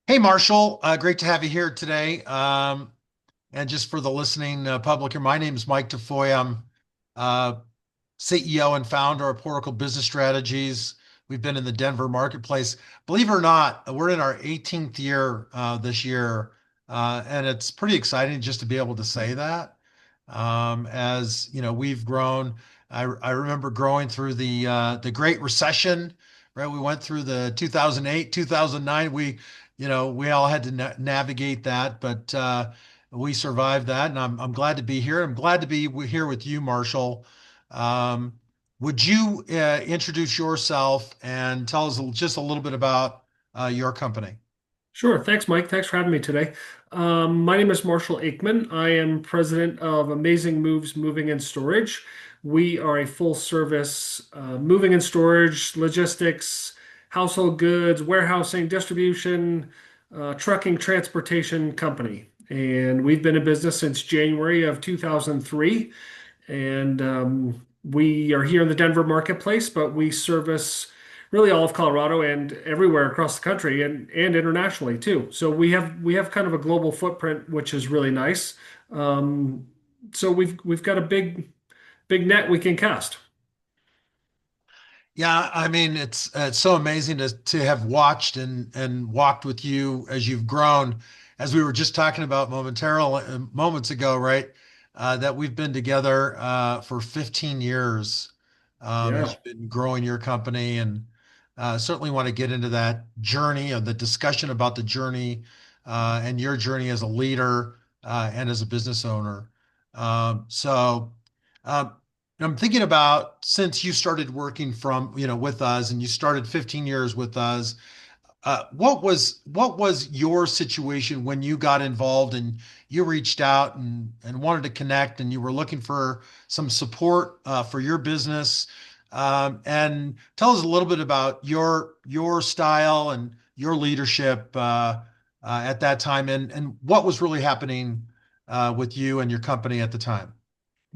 Hey, Marshall. Great to have you here today. And just for the listening public here, my name is Mike Tafoya. I'm CEO and founder of Portocol Business Strategies. We've been in the Denver marketplace. Believe it or not, we're in our 18th year this year, and it's pretty exciting just to be able to say that. As you know, we've grown. I remember growing through the Great Recession, right? We went through the 2008, 2009. We all had to navigate that, but we survived that, and I'm glad to be here. I'm glad to be here with you, Marshall. Um, would you introduce yourself and tell us just a little bit about your company? Sure. Thanks, Mike. Thanks for having me today. My name is Marshall Aikman. I am president of Amazing Moves Moving and Storage. We are a full service moving and storage, logistics, household goods, warehousing, distribution, trucking, transportation company. And we've been in business since January of 2003. And we are here in the Denver marketplace, but we service really all of Colorado and everywhere across the country and internationally too. So we have kind of a global footprint, which is really nice. Um, so we've got a big net we can cast. Yeah, I mean it's so amazing to have watched and walked with you as you've grown, as we were just talking about moments ago, right? That we've been together for 15 years as Yeah. you've been growing your company, and certainly want to get into that journey of the discussion about the journey and your journey as a leader and as a business owner. So. Um, I'm thinking about since you started working with us and you started 15 years with us, what was your situation when you got involved and you reached out and wanted to connect and you were looking for some support for your business? And tell us a little bit about your style and your leadership at that time and what was really happening with you and your company at the time.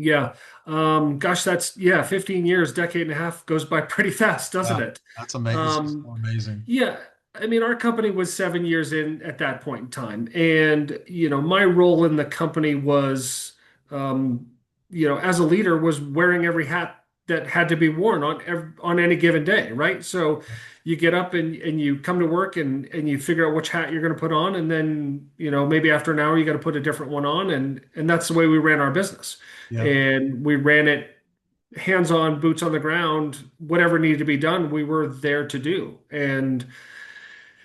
Yeah. Gosh, that's 15 years, decade and a half goes by pretty fast, doesn't Yeah, it? that's amazing. It's just so Um, amazing. yeah. I mean, our company was 7 years in at that point in time. And, my role in the company was, um, as a leader, was wearing every hat that had to be worn on any given day, right? So you get up and you come to work and you figure out which hat you're going to put on. And then, maybe after an hour, you got to put a different one on. And that's the way we ran our business. Yeah. And we ran it hands on, boots on the ground, whatever needed to be done, we were there to do. And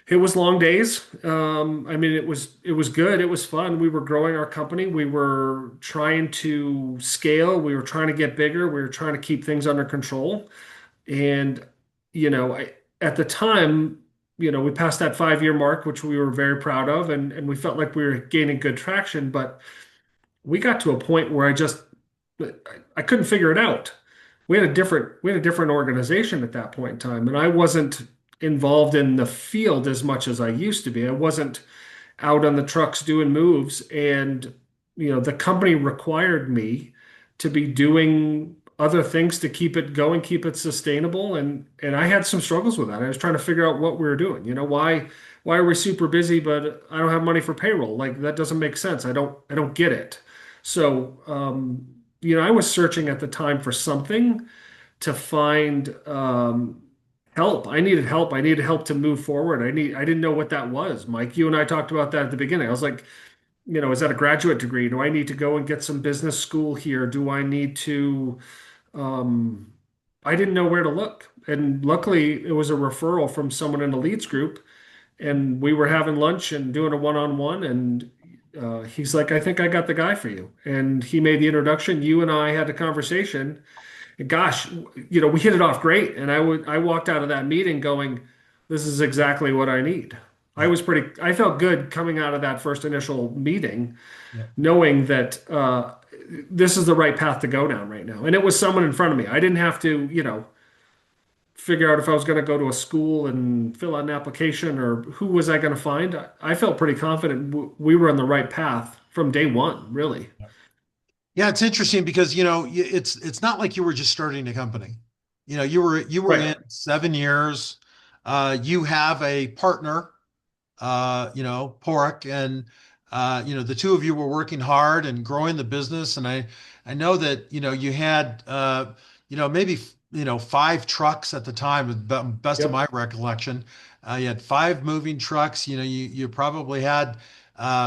it was long days. I mean, it was good. It was fun. We were growing our company. We were trying to scale. We were trying to get bigger. We were trying to keep things under control. And at the time, we passed that 5 year mark, which we were very proud of, and we felt like we were gaining good traction. But we got to a point where I couldn't figure it out. We had a different organization at that point in time, and I wasn't involved in the field as much as I used to be. I wasn't out on the trucks doing moves, and the company required me to be doing other things to keep it going, keep it sustainable, and I had some struggles with that. I was trying to figure out what we were doing. Why are we super busy, but I don't have money for payroll? Like that doesn't make sense. I don't get it. So, I was searching at the time for something to find help. I needed help. I needed help to move forward. I didn't know what that was. Mike, you and I talked about that at the beginning. I was like, is that a graduate degree? Do I need to go and get some business school here? Do I need to um I didn't know where to look. And luckily it was a referral from someone in the leads group, and we were having lunch and doing a one-on-one, and he's like, I think I got the guy for you. And he made the introduction. You and I had a conversation. And gosh, we hit it off great. And I walked out of that meeting going, this is exactly what I need. Yeah. I felt good coming out of that first initial meeting, Yeah. knowing that this is the right path to go down right now. And it was someone in front of me. I didn't have to, figure out if I was going to go to a school and fill out an application or who was I going to find. I felt pretty confident we were on the right path from day one, really. Yeah, it's interesting because it's not like you were just starting a company. You were Right. in 7 years. You have a partner Pork, and the two of you were working hard and growing the business. And I know that you had maybe five trucks at the time, best of Yep. my recollection. You had five moving trucks. You probably had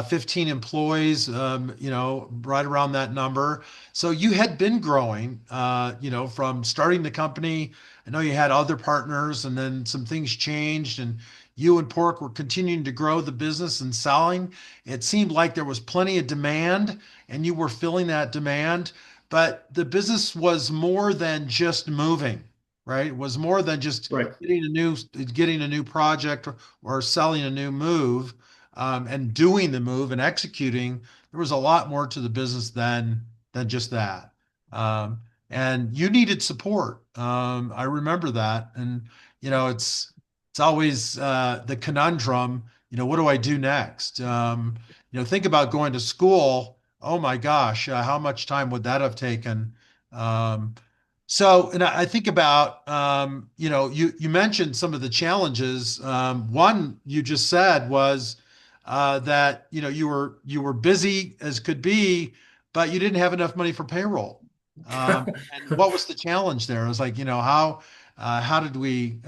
15 employees, right around that number. So you had been growing, from starting the company. I know you had other partners, and then some things changed, and you and Pork were continuing to grow the business and selling. It seemed like there was plenty of demand, and you were filling that demand. But the business was more than just moving, right? It was more than just Right. getting a new project, or selling a new move, and doing the move and executing. There was a lot more to the business than just that. Um, and you needed support. I remember that, and it's always the conundrum. What do I do next? Think about going to school. Oh my gosh, how much time would that have taken? Um, and I think about, you mentioned some of the challenges. One you just said was that you were busy as could be, but you didn't have enough money for payroll. And what was the challenge there? It was like, how did we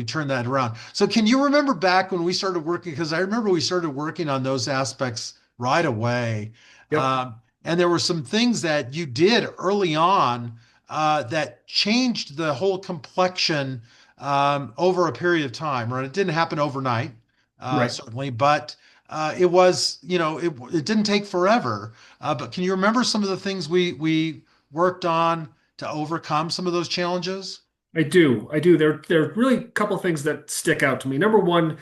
turn that around? So can you remember back when we started working? Because I remember we started working on those aspects right away. Yep. And there were some things that you did early on that changed the whole complexion over a period of time, right? It didn't happen overnight, Right. certainly, but it was, it didn't take forever. But can you remember some of the things we worked on to overcome some of those challenges? I do. I do. There are really a couple things that stick out to me. Number one,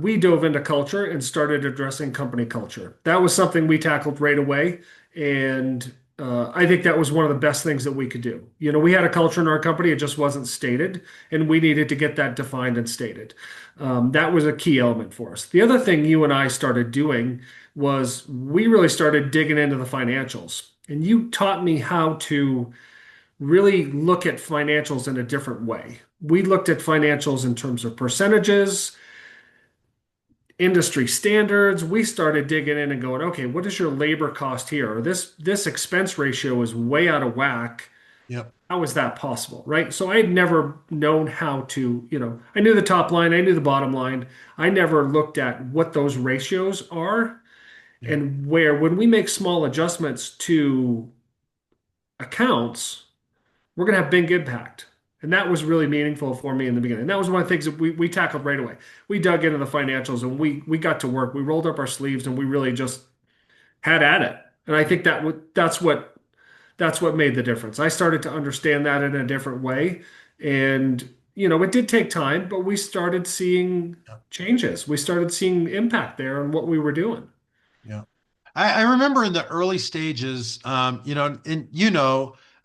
we dove into culture and started addressing company culture. That was something we tackled right away, and I think that was one of the best things that we could do. We had a culture in our company; it just wasn't stated, and we needed to get that defined and stated. That was a key element for us. The other thing you and I started doing was we really started digging into the financials, and you taught me how to really look at financials in a different way. We looked at financials in terms of percentages, industry standards. We started digging in and going, okay, what is your labor cost here? Or this expense ratio is way out of whack. Yep. How is that possible? Right. So I had never known how to, I knew the top line, I knew the bottom line. I never looked at what those ratios are Yep. and where when we make small adjustments to accounts, we're going to have big impact. And that was really meaningful for me in the beginning. That was one of the things that we tackled right away. We dug into the financials and we got to work. We rolled up our sleeves and we really just had at it. And I think that's what made the difference. I started to understand that in a different way. And it did take time, but we started seeing Yep. changes. We started seeing impact there on what we were doing. Yeah. I remember in the early stages, and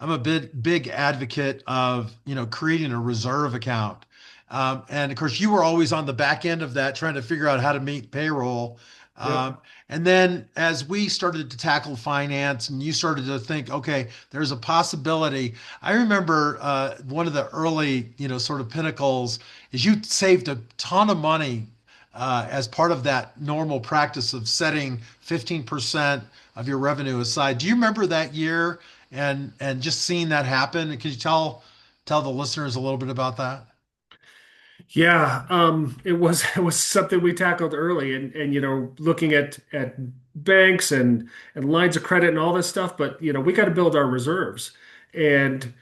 I'm a big advocate of, creating a reserve account. And of course, you were always on the back end of that, trying to figure out how to meet payroll. Yep. And then as we started to tackle finance and you started to think, okay, there's a possibility. I remember one of the early, sort of pinnacles is you saved a ton of money as part of that normal practice of setting 15% of your revenue aside. Do you remember that year and just seeing that happen? Could you tell the listeners a little bit about that? Yeah, it was something we tackled early, and looking at banks and lines of credit and all this stuff. But we got to build our reserves, and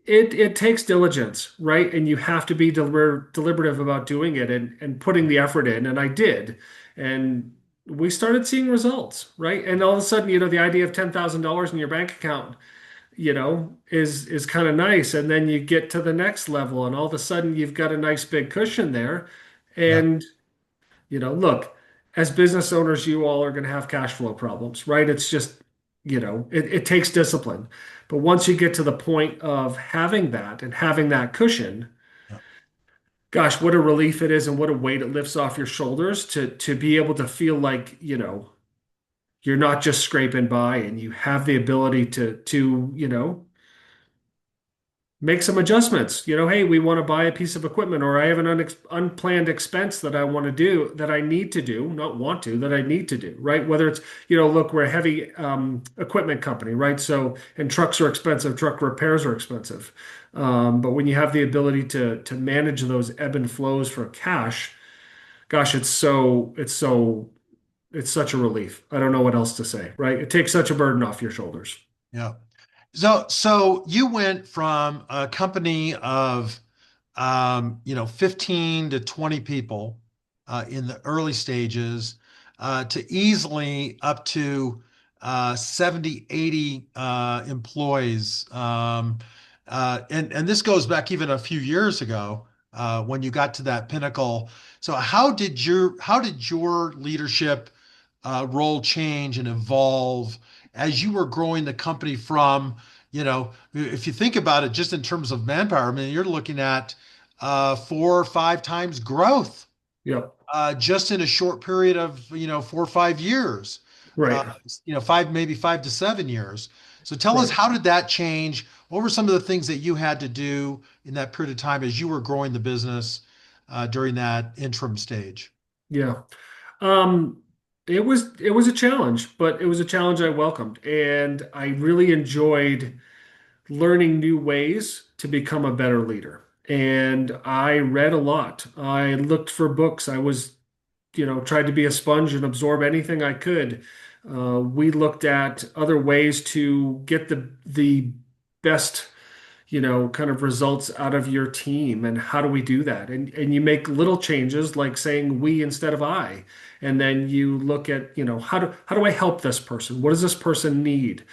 it takes diligence, right? And you have to be deliberative about doing it and putting the effort in. And I did, and we started seeing results, right? And all of a sudden, the idea of $10,000 in your bank account is kind of nice. And then you get to the next level, and all of a sudden you've got a nice big cushion there. Yeah, And, look, as business owners, you all are going to have cash flow problems, right? It's just, it takes discipline. But once you get to the point of having that and having that cushion, yeah, gosh, what a relief it is and what a weight it lifts off your shoulders to be able to feel like, you're not just scraping by and you have the ability to make some adjustments. Hey, we want to buy a piece of equipment, or I have an unplanned expense that I want to do, that I need to do, not want to, that I need to do, right? Whether it's, look, we're a heavy equipment company, right? So, and trucks are expensive, truck repairs are expensive. But when you have the ability to manage those ebb and flows for cash, gosh, it's such a relief. I don't know what else to say, right? It takes such a burden off your shoulders. Yeah. So you went from a company of 15 to 20 people in the early stages to easily up to 70, 80 employees. And this goes back even a few years ago when you got to that pinnacle. So how did your leadership role change and evolve as you were growing the company from, if you think about it just in terms of manpower, I mean, you're looking at 4 or 5 times growth Yep. just in a short period of, 4 or 5 years, uh, Right. maybe 5 to 7 years. So tell us, Right. how did that change? What were some of the things that you had to do in that period of time as you were growing the business during that interim stage? Yeah. Um, it was a challenge, but it was a challenge I welcomed, and I really enjoyed learning new ways to become a better leader. And I read a lot. I looked for books. I was, tried to be a sponge and absorb anything I could. We looked at other ways to get the best, kind of results out of your team, and how do we do that? And you make little changes like saying we instead of I. And then you look at, how do I help this person? What does this person need?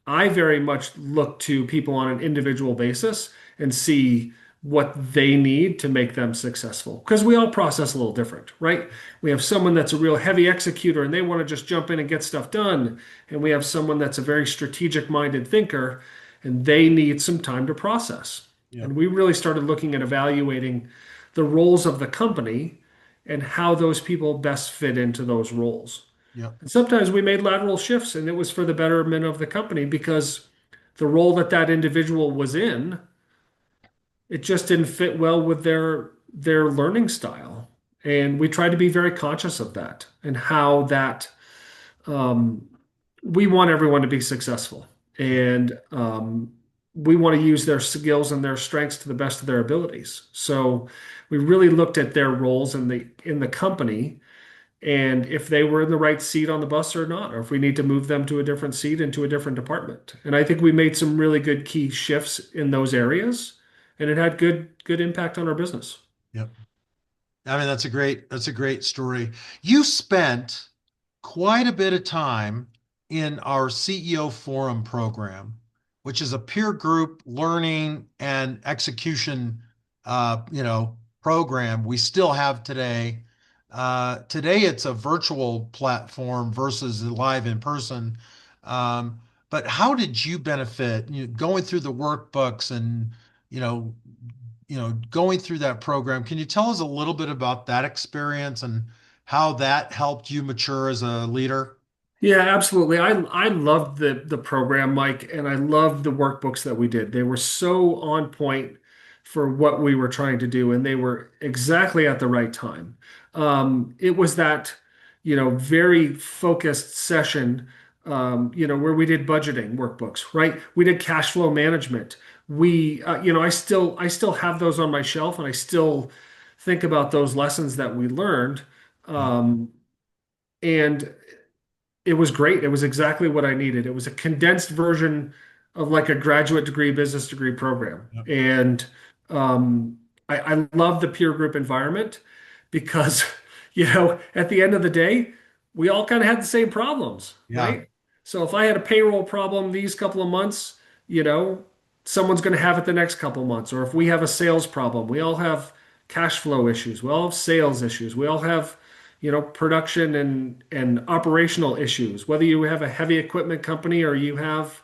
I very much look to people on an individual basis and see what they need to make them successful. Because we all process a little different, right? We have someone that's a real heavy executor and they want to just jump in and get stuff done. And we have someone that's a very strategic minded thinker and they need some time to process. Yeah, And we really started looking at evaluating the roles of the company and how those people best fit into those roles. yeah, And sometimes we made lateral shifts, and it was for the betterment of the company because the role that that individual was in, it just didn't fit well with their learning style. And we tried to be very conscious of that and how that um, we want everyone to be successful, yeah, and we want to use their skills and their strengths to the best of their abilities. So we really looked at their roles in the company, and if they were in the right seat on the bus or not, or if we need to move them to a different seat into a different department. And I think we made some really good key shifts in those areas, and it had good impact on our business. yeah. I mean, that's a great story. You spent quite a bit of time in our CEO Forum program, which is a peer group learning and execution, program we still have today. Today, it's a virtual platform versus live in person. But how did you benefit, going through the workbooks and, you know, going through that program? Can you tell us a little bit about that experience and how that helped you mature as a leader? Yeah, absolutely. I loved the program, Mike, and I loved the workbooks that we did. They were so on point for what we were trying to do, and they were exactly at the right time. It was that, very focused session, where we did budgeting workbooks, right? We did cash flow management. I still have those on my shelf, and I still think about those lessons that we learned. Yeah, Um, and it was great. It was exactly what I needed. It was a condensed version of like a graduate degree, business degree program. yeah, And I love the peer group environment because, at the end of the day, we all kind of had the same problems, yeah, right? So if I had a payroll problem these couple of months, you know, someone's going to have it the next couple of months. Or if we have a sales problem, we all have cash flow issues. We all have sales issues. We all have production and operational issues, whether you have a heavy equipment company or you have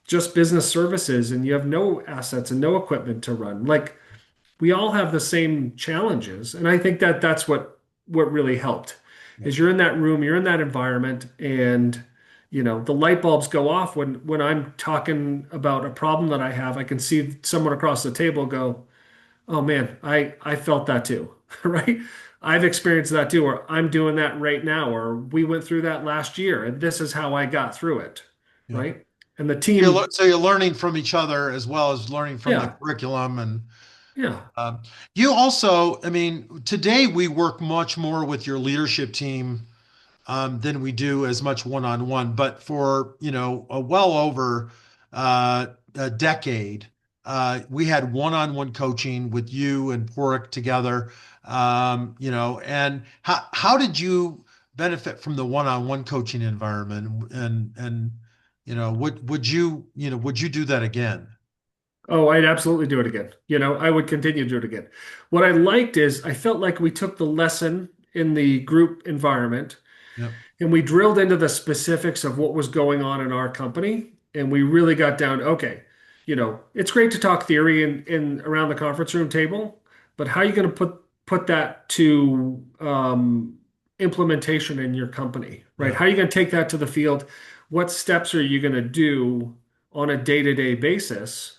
just business services and you have no assets and no equipment to run. Like we all have the same challenges. And I think that's what really helped yeah, is you're in that room, you're in that environment, and The light bulbs go off when I'm talking about a problem that I have. I can see someone across the table go, "Oh man, I felt that too." Right? I've experienced that too, or I'm doing that right now, or we went through that last year, and this is how I got through it. Yeah. Right? And the team, So you're learning from each other as well as learning from the yeah, curriculum. And yeah. you also, I mean, today we work much more with your leadership team than we do as much one-on-one. But for, a well over a decade, we had one-on-one coaching with you and Porrick together. And how did you benefit from the one-on-one coaching environment? And would you do that again? Oh, I'd absolutely do it again. I would continue to do it again. What I liked is I felt like we took the lesson in the group environment Yep. and we drilled into the specifics of what was going on in our company. And we really got down, okay, it's great to talk theory in around the conference room table, but how are you going to put that to implementation in your company, right? Yeah. How are you going to take that to the field? What steps are you going to do on a day-to-day basis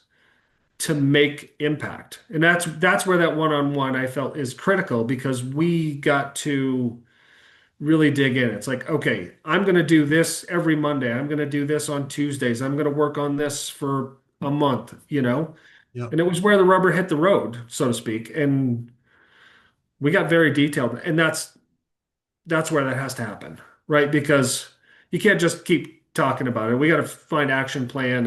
to make impact? And that's where that one-on-one I felt is critical because we got to really dig in. It's like, okay, I'm going to do this every Monday. I'm going to do this on Tuesdays. I'm going to work on this for a month. Yep. And it was where the rubber hit the road, so to speak. And we got very detailed. And that's where that has to happen, right? Because you can't just keep talking about it. We got to find action plan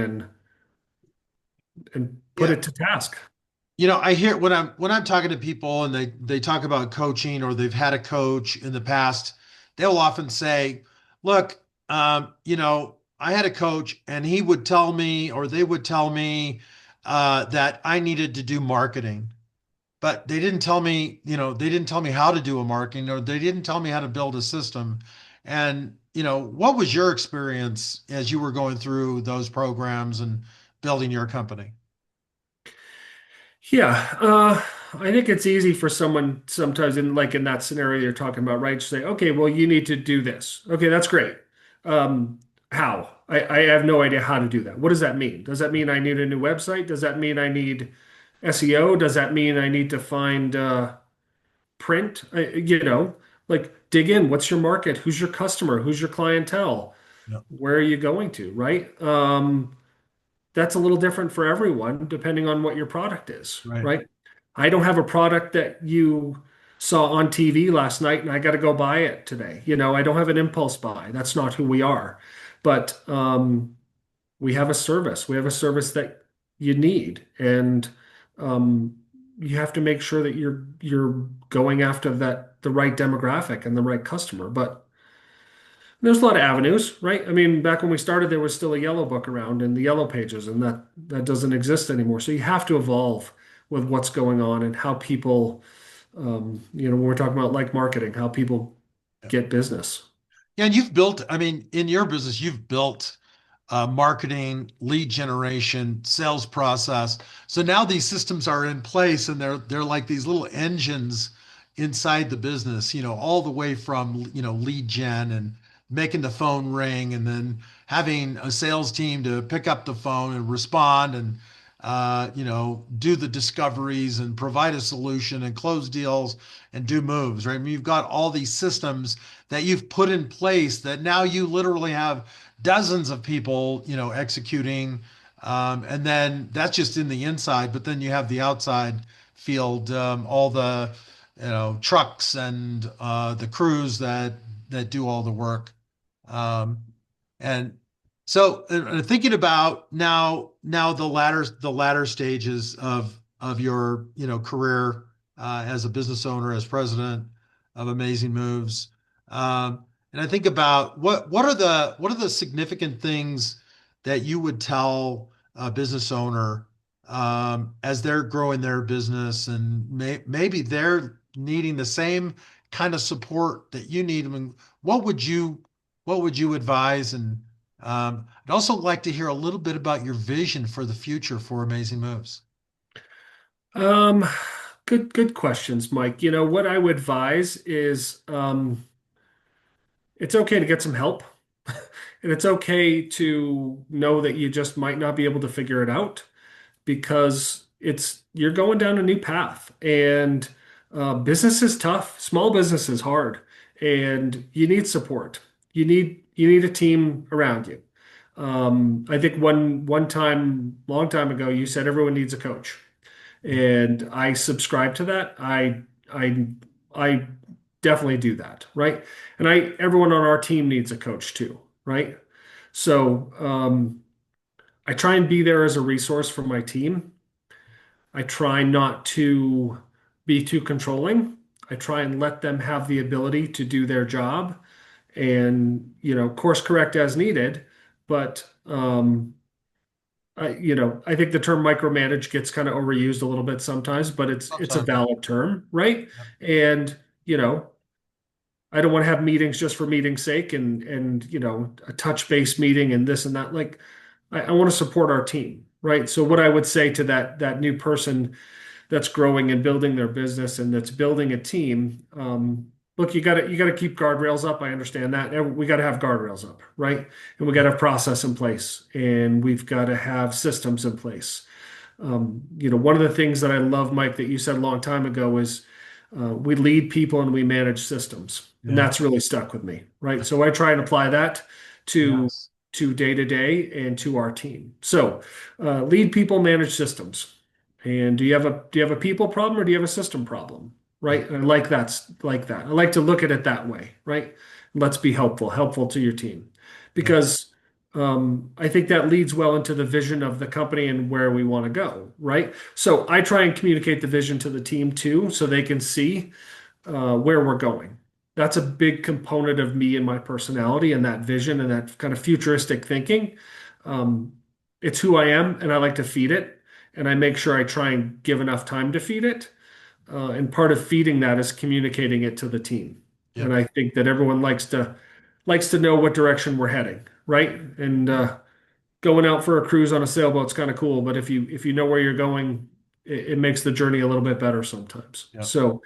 and put Yeah. it to task. I hear when I'm talking to people and they talk about coaching or they've had a coach in the past, they'll often say, "Look, I had a coach and he would tell me or they would tell me that I needed to do marketing, but they didn't tell me how to do a marketing or they didn't tell me how to build a system." And what was your experience as you were going through those programs and building your company? Yeah, I think it's easy for someone sometimes in that scenario you're talking about, right? To say, okay, well, you need to do this. Okay, that's great. How? I have no idea how to do that. What does that mean? Does that mean I need a new website? Does that mean I need SEO? Does that mean I need to find print? Like dig in. What's your market? Who's your customer? Who's your clientele? Yeah. Where are you going to, right? That's a little different for everyone depending on what your product is, Right. right? I don't have a product that you saw on TV last night and I got to go buy it today. I don't have an impulse buy. That's not who we are. But we have a service. We have a service that you need, and um, you have to make sure that you're going after the right demographic and the right customer. But there's a lot of avenues, right? I mean, back when we started, there was still a yellow book around in the yellow pages, and that doesn't exist anymore. So you have to evolve with what's going on and how people, when we're talking about like marketing, how people Yeah. get business. Yeah, and you've built, I mean, in your business, you've built marketing, lead generation, sales process. So now these systems are in place and they're like these little engines inside the business, all the way from, lead gen and making the phone ring and then having a sales team to pick up the phone and respond and do the discoveries and provide a solution and close deals and do moves, right? I mean, you've got all these systems that you've put in place that now you literally have dozens of people, executing. And then that's just in the inside, but then you have the outside field, all the, trucks and the crews that do all the work. Um, and so, thinking about now the latter stages of your career as a business owner, as president of Amazing Moves, and I think about what are the significant things that you would tell a business owner as they're growing their business and maybe they're needing the same kind of support that you need. I mean, what would you what would you advise? And I'd also like to hear a little bit about your vision for the future for Amazing Moves. Um, good questions, Mike. What I would advise is it's okay to get some help. And it's okay to know that you just might not be able to figure it out because you're going down a new path. And business is tough. Small business is hard, and you need support. You need a team around you. I think one time, long time ago, you said everyone needs a coach, and I subscribe to that. I definitely do that, right? And everyone on our team needs a coach too, right? So I try and be there as a resource for my team. I try not to be too controlling. I try and let them have the ability to do their job and, course correct as needed. But I think the term micromanage gets kind of overused a little bit sometimes, but it's a Sometimes, yeah. valid term, right? Yeah. And, I don't want to have meetings just for meeting's sake and a touch base meeting and this and that. Like I want to support our team, right? So what I would say to that new person that's growing and building their business and that's building a team. Look, you got to keep guardrails up. I understand that. And we got to have guardrails up, right? And we got to have process in place, and we've got to have systems in place. One of the things that I love, Mike, that you said a long time ago is we lead people and we manage systems, and Yeah. that's really stuck with me, right? So I try and apply that to Yes. to day to day and to our team. So lead people, manage systems. And do you have a people problem or do you have a system problem? Yeah. Right? And I like that. I like to look at it that way, right? Let's be helpful to your team. Yeah. Because I think that leads well into the vision of the company and where we want to go, right? So I try and communicate the vision to the team too, so they can see where we're going. That's a big component of me and my personality and that vision and that kind of futuristic thinking. Um, it's who I am, and I like to feed it, and I make sure I try and give enough time to feed it. And part of feeding that is communicating it to the team. Yeah. And I think that everyone likes to know what direction we're heading, right? And going out for a cruise on a sailboat's kind of cool, but if you know where you're going, it makes the journey a little bit better sometimes. Yeah. So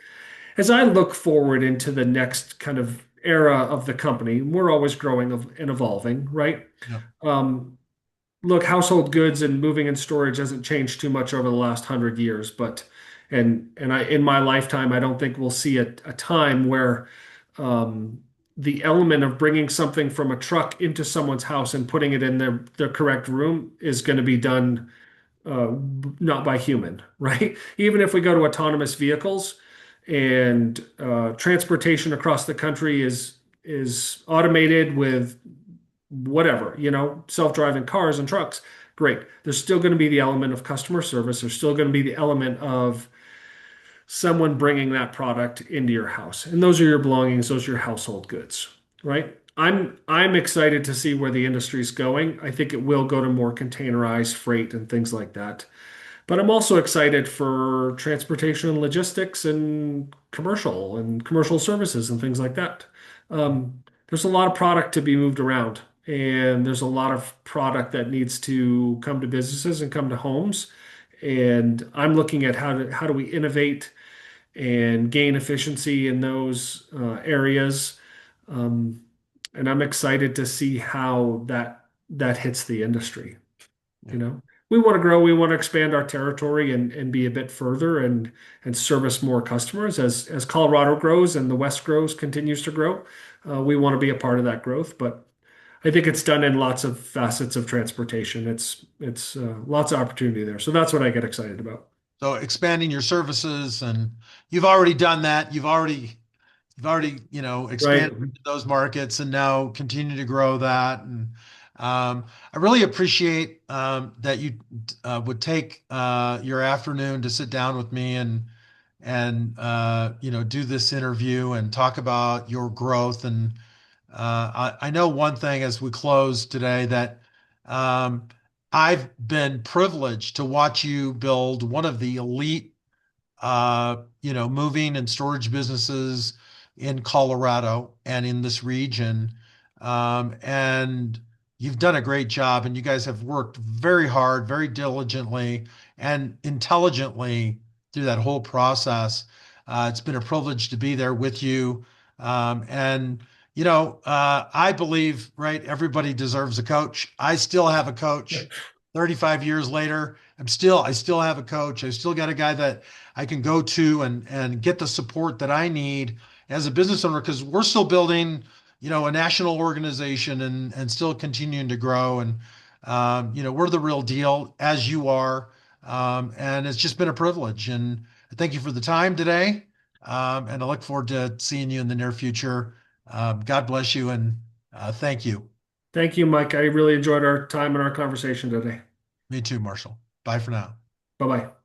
as I look forward into the next kind of era of the company, we're always growing and evolving, right? Yeah. Um, Look, household goods and moving and storage hasn't changed too much over the last 100 years, but and I in my lifetime, I don't think we'll see a time where um, the element of bringing something from a truck into someone's house and putting it in their correct room is going to be done uh, not by human, right? Even if we go to autonomous vehicles and transportation across the country is automated with whatever, self-driving cars and trucks. Great. There's still going to be the element of customer service. There's still going to be the element of someone bringing that product into your house. And those are your belongings, those are your household goods, right? I'm excited to see where the industry's going. I think it will go to more containerized freight and things like that. But I'm also excited for transportation and logistics and commercial services and things like that. There's a lot of product to be moved around, and there's a lot of product that needs to come to businesses and come to homes. And I'm looking at how do we innovate and gain efficiency in those areas. Um, and I'm excited to see how that hits the industry. Yeah. You know, we want to grow, we want to expand our territory and be a bit further and service more customers as Colorado grows and the West grows, continues to grow. We want to be a part of that growth, but I think it's done in lots of facets of transportation. It's lots of opportunity there. So that's what I get excited about. So expanding your services, and you've already done that. You've already, Right. expanded into those markets and now continue to grow that. And I really appreciate that you would take your afternoon to sit down with me and do this interview and talk about your growth. And I know one thing as we close today that um, I've been privileged to watch you build one of the elite moving and storage businesses in Colorado and in this region. And you've done a great job, and you guys have worked very hard, very diligently, and intelligently through that whole process. It's been a privilege to be there with you. And I believe, right, everybody deserves a coach. I still have a coach 35 years later. I still have a coach. I still got a guy that I can go to and get the support that I need as a business owner because we're still building, a national organization and still continuing to grow. And, we're the real deal as you are. And it's just been a privilege. And thank you for the time today. And I look forward to seeing you in the near future. God bless you and thank you. Thank you, Mike. I really enjoyed our time and our conversation today. Me too, Marshall. Bye for now. Bye bye.